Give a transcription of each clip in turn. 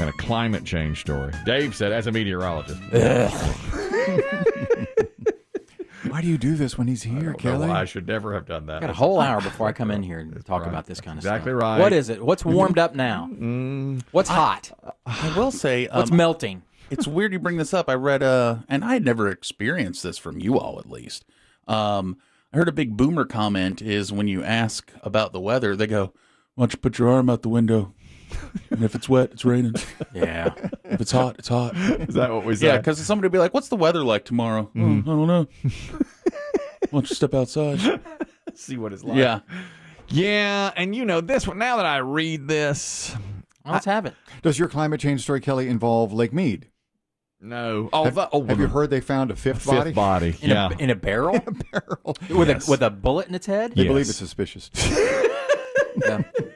kind of climate change story. Dave said, as a meteorologist. Why do you do this when he's here, Kelly? I should never have done that. I got a whole hour before I come in here and talk about this kind of stuff. Exactly right. What is it? What's warmed up now? What's hot? I will say, What's melting? it's weird you bring this up. I read, and I had never experienced this from you all, at least. I heard a big boomer comment is when you ask about the weather, they go, "Why don't you put your arm out the window? And if it's wet, it's raining. Yeah. If it's hot, it's hot." Is that what we said? Yeah, because somebody would be like, "What's the weather like tomorrow?" "Oh, I don't know. Why don't you step outside?" See what it's like. Yeah. Yeah, and you know this one, now that I read this. Let's have it. Does your climate change story, Kelly, involve Lake Mead? No. Have you heard they found a fifth body? In a barrel? A barrel. With a bullet in its head? They believe it's suspicious.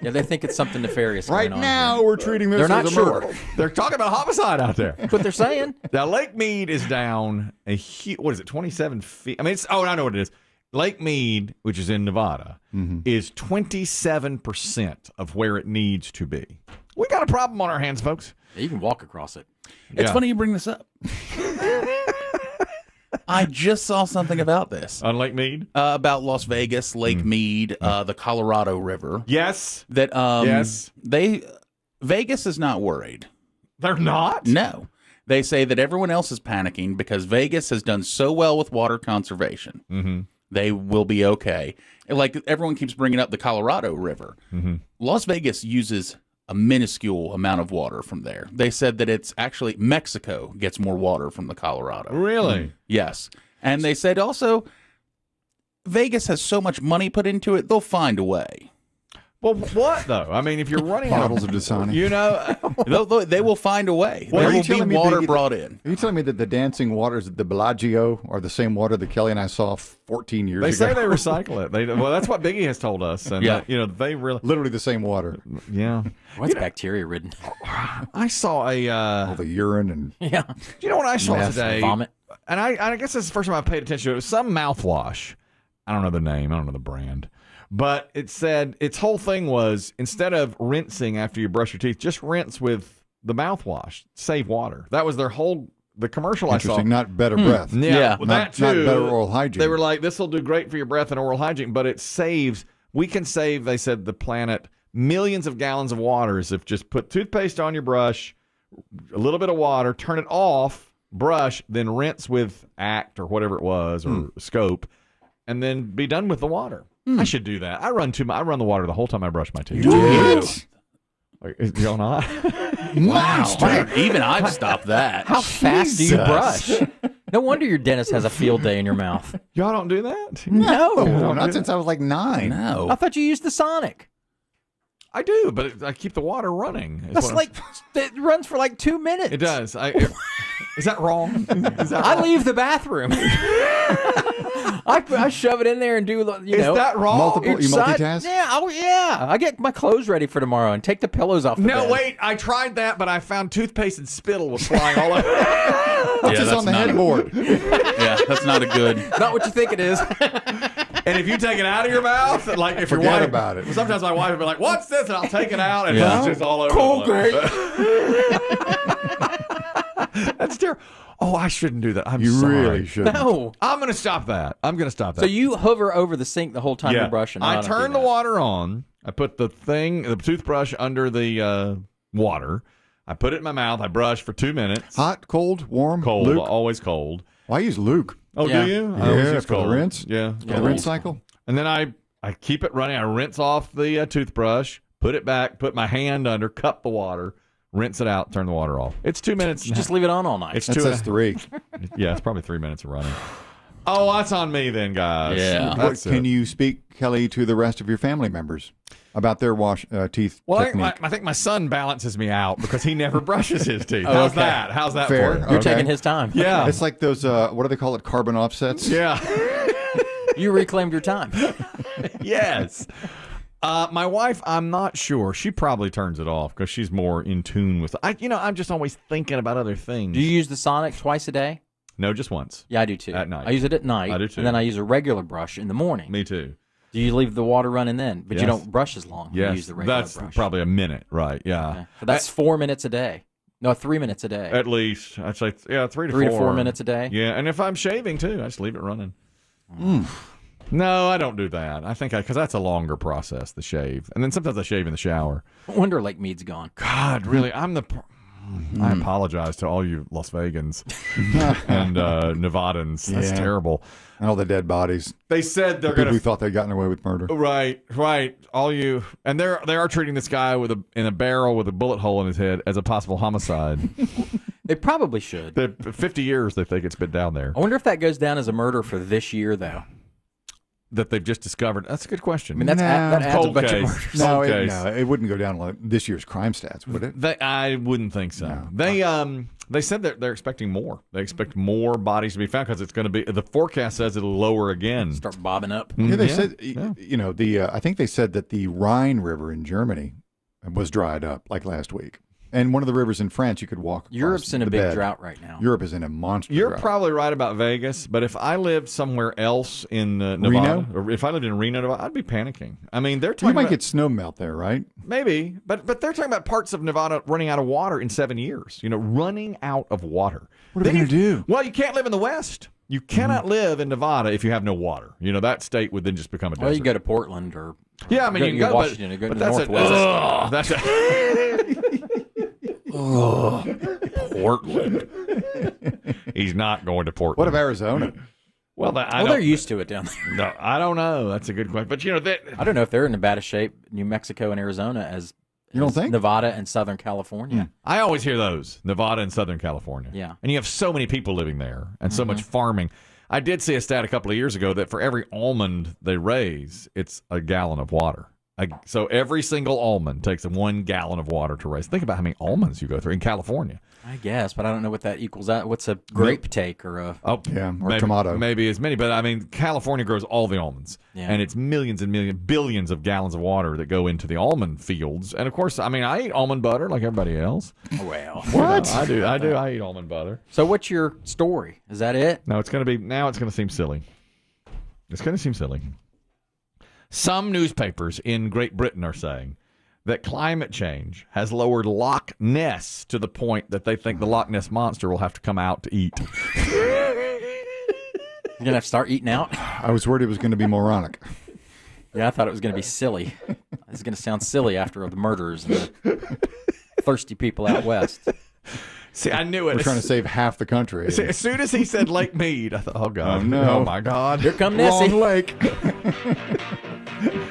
Yeah, they think it's something nefarious Right going on now, here. we're treating this They're not as a sure. murder. They're talking about homicide out there. That's what they're saying. Now, Lake Mead is down what is it, 27 feet? I mean, I know what it is. Lake Mead, which is in Nevada, is 27% of where it needs to be. We got a problem on our hands, folks. You can walk across it. It's funny you bring this up. I just saw something about this. On Lake Mead? About Las Vegas, Lake Mead, the Colorado River. Yes. That Yes. Vegas is not worried. They're not? No. They say that everyone else is panicking because Vegas has done so well with water conservation. Mm-hmm. They will be okay. Like everyone keeps bringing up the Colorado River. Mm-hmm. Las Vegas uses a minuscule amount of water from there. They said that it's actually Mexico gets more water from the Colorado. Really? Yes. And they said also Vegas has so much money put into it, they'll find a way. Well, what, though? I mean, if you're running Bottles of Dasani. you know, They will find a way. Well, are there you will telling be me, water Biggie, brought in. Are you telling me that the dancing waters at the Bellagio are the same water that Kelly and I saw 14 years they ago? say they recycle it. Well, that's what Biggie has told us. And, Yeah. They really, Literally the same water. yeah. What's bacteria ridden? I saw All the urine and... Yeah. you know what I saw Meth. today? Vomit. And I guess this is the first time I paid attention to it. It was some mouthwash. I don't know the name. I don't know the brand. But it said its whole thing was instead of rinsing after you brush your teeth, just rinse with the mouthwash. Save water. That was the commercial I saw. Interesting, not better breath. Yeah. well, Not- that too. not better oral hygiene. They were like, this will do great for your breath and oral hygiene, but we can save, they said, the planet millions of gallons of water if just put toothpaste on your brush, a little bit of water, turn it off, brush, then rinse with Act or whatever it was, or Scope, and then be done with the water. I should do that. I run the water the whole time I brush my teeth. What? Is it going on? Wow. Even I've stopped that. How fast do you brush? No wonder your dentist has a field day in your mouth. Y'all don't do that? No. No, not since I was like 9. No. I thought you used the Sonic. I do, but I keep the water running. That's it runs for like 2 minutes. It does. Is that wrong? I leave the bathroom. I shove it in there and do, Is that wrong? You multitask? Yeah. I get my clothes ready for tomorrow and take the pillows off the bed. No, wait. I tried that, but I found toothpaste and spittle was flying all over. It's just on the headboard. Yeah, that's not a good. Not what you think it is. And if you take it out of your mouth, like if Forget your wife, about it. Sometimes my wife will be like, "What's this?" and I'll take it out, and Yeah. it's just all over. the place. That's terrible. Oh, I shouldn't do that. I'm You sorry. really shouldn't. No. I'm going to stop that. So you hover over the sink the whole time you're brushing. No, I don't do turn the that. water on. I put the toothbrush under the water. I put it in my mouth. I brush for 2 minutes. Hot, cold, warm, Cold, Luke? always cold. Well, I use Luke. Oh, Yeah. do you? I Yeah, always use for the cold. rinse. Yeah. The rinse cycle. And then I keep it running. I rinse off the toothbrush, put it back, put my hand under, cup the water, rinse it out, turn the water off. It's 2 minutes. Just leave it on all night. It's That 2 says 3. Yeah, it's probably 3 minutes of running. Oh, that's on me then, guys. Yeah. That's Can it. you speak, Kelly, to the rest of your family members about their teeth Well, technique? I think my son balances me out because he never brushes his teeth. How's okay. that? How's that Fair. for you? You're Okay. taking his time. Yeah. It's like those, what do they call it, carbon offsets? Yeah. You reclaimed your time. Yes. My wife, I'm not sure. She probably turns it off because she's more in tune with. I'm just always thinking about other things. Do you use the Sonic twice a day? No, just once. Yeah, I do too. At night. I use it at night. I do too. And then I use a regular brush in the morning. Me too. Do you leave the water running then? But you Yes. don't brush as long. when you Yes, use the regular that's brush. probably a minute, right? Yeah. Okay. So that's 4 minutes a day. No, 3 minutes a day. At least. I'd say, 3 to 4. 3 to 4 minutes a day. Yeah, and if I'm shaving, too, I just leave it running. No, I don't do that. I think because that's a longer process, the shave. And then sometimes I shave in the shower. I wonder Lake Mead's gone. God, really, I apologize to all you Las Vegans and Nevadans. That's terrible. And all the dead bodies. They said they're People going who thought they'd gotten away with murder. Right. All you, and they are treating this guy in a barrel with a bullet hole in his head as a possible homicide. They probably should. 50 years they think it's been down there. I wonder if that goes down as a murder for this year, though. That they've just discovered. That's a good question. I mean, that adds a Cold bunch case. of murders. No, Cold it, case. no, it wouldn't go down like this year's crime stats, would it? I wouldn't think so. No. They said that they're expecting more. They expect more bodies to be found because it's going to be. The forecast says it'll lower again. Start bobbing up. Yeah, they Yeah, said, yeah. you know, I think they said that the Rhine River in Germany was dried up like last week. And one of the rivers in France you could walk across Europe's in a the big bed. drought right now. Europe is in a monster You're drought. probably right about Vegas, but if I lived somewhere else in Nevada, Reno? or if I lived in Reno, Nevada, I'd be panicking. I mean, they're talking You might about, get snow melt there, right? maybe, but they're talking about parts of Nevada running out of water in 7 years. Running out of water. What are they going to do? Well, you can't live in the West. You cannot live in Nevada if you have no water. That state would then just become a desert. Well, you go to Portland or yeah, I mean, you can go go to Washington or go to the that's Northwest. That's Portland. He's not going to Portland. What of Arizona? Well, They're used to it down there. No, I don't know. That's a good question. But I don't know if they're in as bad a shape, New Mexico and Arizona, as You don't think? Nevada and Southern California. I always hear those, Nevada and Southern California. Yeah. And you have so many people living there and so much farming. I did see a stat a couple of years ago that for every almond they raise, it's a gallon of water. So every single almond takes 1 gallon of water to raise. Think about how many almonds you go through in California. I guess, but I don't know what that equals out. What's a grape take or a... Oh, Yeah, or maybe, tomato. Maybe as many, but I mean, California grows all the almonds, Yeah. and it's millions and millions, billions of gallons of water that go into the almond fields. And of course, I mean, I eat almond butter like everybody else. Well. What? I do. I eat almond butter. So what's your story? Is that it? No, it's going to seem silly. It's going to seem silly. Some newspapers in Great Britain are saying that climate change has lowered Loch Ness to the point that they think the Loch Ness monster will have to come out to eat. You're going to have to start eating out? I was worried it was going to be moronic. Yeah, I thought it was going to be silly. It's going to sound silly after the murders and the thirsty people out west. See, I knew it. We're trying to save half the country. See, as soon as he said Lake Mead, I thought, oh, God. Oh, no. Oh, my God. Here come Nessie. Wrong lake.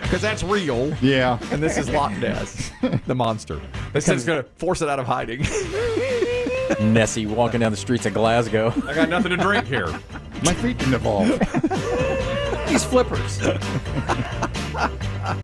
Because that's real. Yeah. And this is Loch Ness, the monster. They said it's going to force it out of hiding. Nessie walking down the streets of Glasgow. I got nothing to drink here. My feet didn't evolve. These flippers.